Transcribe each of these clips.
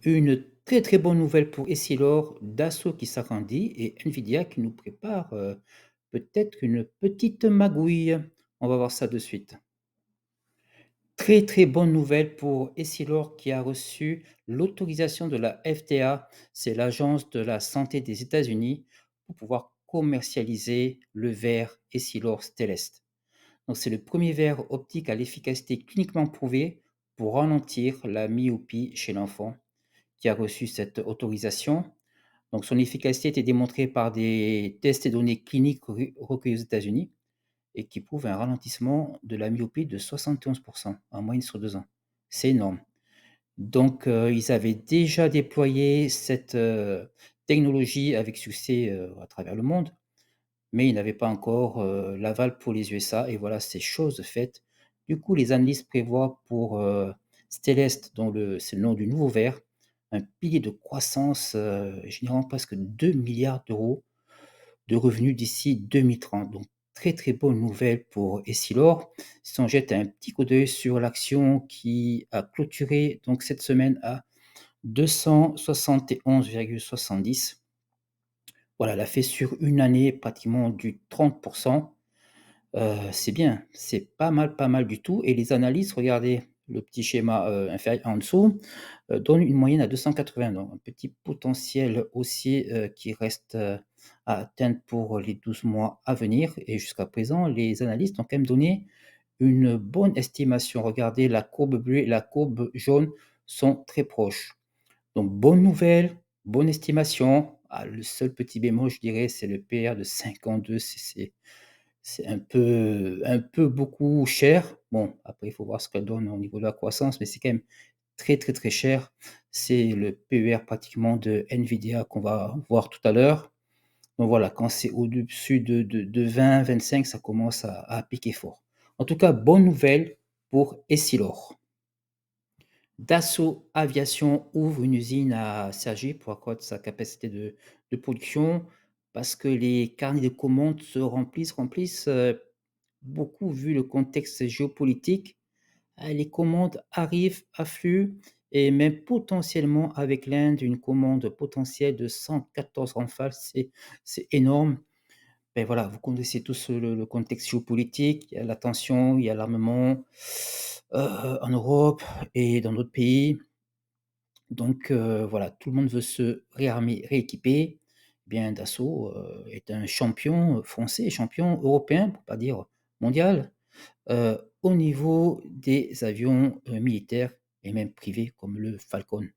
Une très, très bonne nouvelle pour Essilor, Dassault qui s'agrandit et Nvidia qui nous prépare, peut-être une petite magouille. On va voir ça de suite. Très, très bonne nouvelle pour Essilor qui a reçu l'autorisation de la FDA, c'est l'Agence de la santé des États-Unis, pour pouvoir commercialiser le verre Essilor Stellest. Donc c'est le premier verre optique à l'efficacité cliniquement prouvée pour ralentir la myopie chez l'enfant qui a reçu cette autorisation. Donc son efficacité a été démontrée par des tests et données cliniques recueillis aux États-Unis et qui prouvent un ralentissement de la myopie de 71 en moyenne sur 2 ans. C'est énorme. Donc ils avaient déjà déployé cette, technologie avec succès, à travers le monde, mais ils n'avaient pas encore, l'aval pour les USA et voilà, c'est chose faite. Du coup, les analystes prévoient pour, Stellest, dont c'est le nom du nouveau verre, un pilier de croissance, générant presque 2 milliards d'euros de revenus d'ici 2030. Donc très, très bonne nouvelle pour Essilor. Si on jette un petit coup d'œil sur l'action qui a clôturé donc cette semaine à 271,70. Voilà, elle a fait sur une année pratiquement du 30. C'est bien, c'est pas mal du tout et les analyses, regardez le petit schéma, inférieur en dessous, donnent une moyenne à 280, donc un petit potentiel haussier, qui reste, à atteindre pour les 12 mois à venir et jusqu'à présent, les analystes ont quand même donné une bonne estimation. Regardez la courbe bleue et la courbe jaune sont très proches. Donc bonne nouvelle, bonne estimation. Ah, le seul petit bémol, je dirais, c'est le PR de 52, c'est un peu beaucoup cher. Bon, après, il faut voir ce qu'elle donne au niveau de la croissance, mais c'est quand même très, très, très cher. C'est le PER pratiquement de Nvidia qu'on va voir tout à l'heure. Donc voilà, quand c'est au-dessus de 20-25, ça commence à piquer fort. En tout cas, bonne nouvelle pour Essilor. Dassault Aviation ouvre une usine à Cergy pour accroître sa capacité de production parce que les carnets de commandes se remplissent, beaucoup vu le contexte géopolitique. Les commandes arrivent, affluent et même potentiellement avec l'Inde, une commande potentielle de 114 Rafales, c'est énorme. Ben voilà, vous connaissez tous le contexte géopolitique, il y a la tension, il y a l'armement, en Europe et dans d'autres pays. Donc voilà, tout le monde veut se réarmer, rééquiper. Bien Dassault, est un champion, français, champion européen, pour pas dire mondial, au niveau des avions, militaires et même privés comme le Falcon.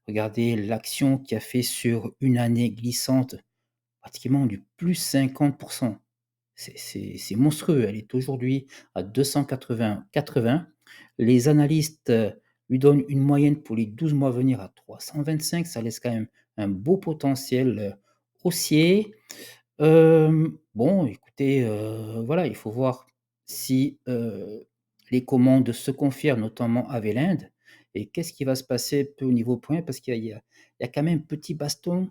Regardez l'action qu'il a fait sur une année glissante, pratiquement du plus 50. C'est monstrueux. Elle est aujourd'hui à 280. Les analystes, lui donnent une moyenne pour les 12 mois à venir à 325. Ça laisse quand même un beau potentiel, haussier. Bon, écoutez, voilà, il faut voir si, les commandes se confirment, notamment avec l'Inde et qu'est-ce qui va se passer peu au niveau point? Parce qu'il y a quand même petit baston,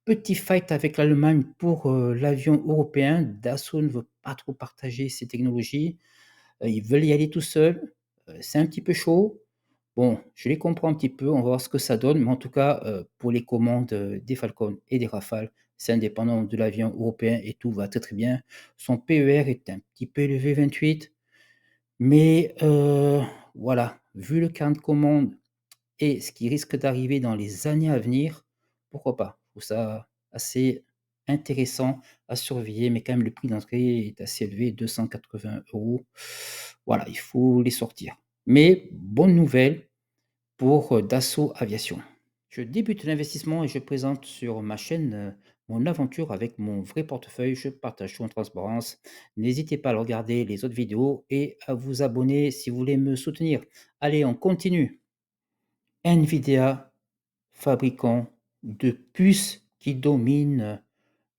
petit fight avec l'Allemagne pour, l'avion européen. Dassault ne veut pas trop partager ses technologies, ils veulent y aller tout seuls, c'est un petit peu chaud. Bon, je les comprends un petit peu, on va voir ce que ça donne, mais en tout cas, pour les commandes, des Falcon et des Rafales, c'est indépendant de l'avion européen et tout va très, très bien. Son PER est un petit peu élevé, 28, mais voilà, vu le carnet de commandes et ce qui risque d'arriver dans les années à venir, pourquoi pas? Je trouve ça assez intéressant à surveiller, mais quand même le prix d'entrée est assez élevé, 280 €. Voilà, il faut les sortir. Mais bonne nouvelle pour, Dassault Aviation. Je débute l'investissement et je présente sur ma chaîne, mon aventure avec mon vrai portefeuille. Je partage tout en transparence. N'hésitez pas à regarder les autres vidéos et à vous abonner si vous voulez me soutenir. Allez, on continue. Nvidia, fabricant de puces qui domine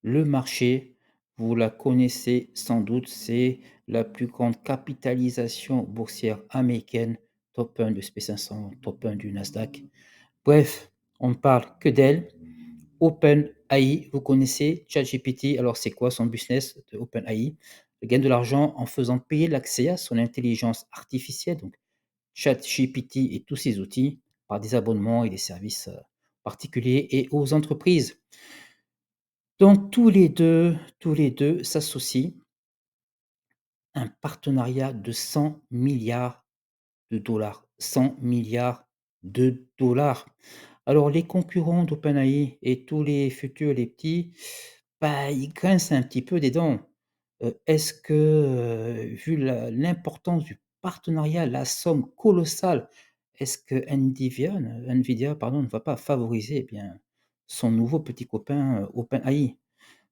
le marché. Vous la connaissez sans doute, c'est la plus grande capitalisation boursière américaine, top 1 du SP 500, top 1 du Nasdaq. Bref, on ne parle que d'elle. OpenAI, vous connaissez ChatGPT, alors c'est quoi son business de OpenAI? Elle gagne de l'argent en faisant payer l'accès à son intelligence artificielle, donc ChatGPT et tous ses outils. par des abonnements et des services, particuliers et aux entreprises. Donc tous les deux s'associent, un partenariat de 100 milliards de dollars, 100 milliards de dollars. Alors les concurrents d'OpenAI et tous les futurs, les petits, bah, ils grincent un petit peu des dents. Est-ce que, vu l'importance du partenariat, la somme colossale, est-ce que Nvidia pardon, ne va pas favoriser, eh bien, son nouveau petit copain, OpenAI?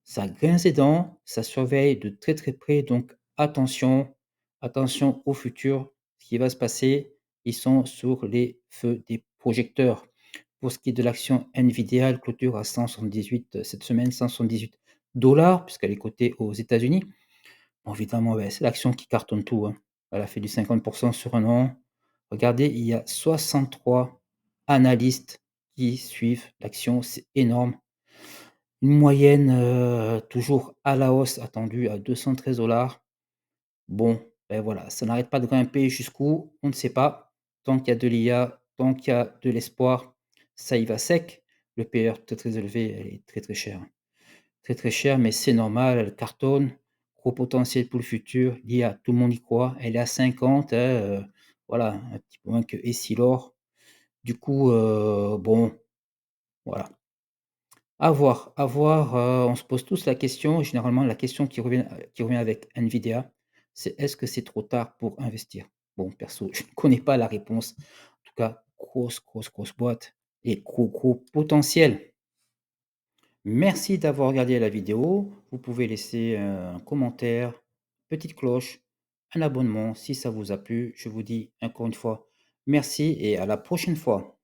Ça grince des dents, ça surveille de très, très près, donc attention, attention au futur, ce qui va se passer. Ils sont sur les feux des projecteurs. Pour ce qui est de l'action Nvidia, elle clôture à 178, cette semaine, 178 puisqu'elle est cotée aux États-Unis. Bon évidemment, ouais, c'est l'action qui cartonne tout, hein. Elle a fait du 50 sur un an. Regardez, il y a 63 analystes qui suivent l'action, c'est énorme. Une moyenne, toujours à la hausse attendue à 213 dollars. Bon, ben voilà, ça n'arrête pas de grimper jusqu'où? On ne sait pas. Tant qu'il y a de l'IA, tant qu'il y a de l'espoir, ça y va sec. Le PR très, très élevé, elle est très, très chère. Très, très chère, mais c'est normal, elle cartonne. Gros potentiel pour le futur. L'IA, tout le monde y croit. Elle est à 50, hein, voilà, un petit peu moins que Essilor. Du coup, bon, voilà. À voir, on se pose tous la question, généralement la question qui revient avec Nvidia, c'est: «Est-ce que c'est trop tard pour investir?» Bon, perso, je ne connais pas la réponse. En tout cas, grosse, grosse, grosse boîte et gros, gros potentiel. Merci d'avoir regardé la vidéo. Vous pouvez laisser un commentaire, petite cloche, un abonnement si ça vous a plu. Je vous dis encore une fois merci et à la prochaine fois.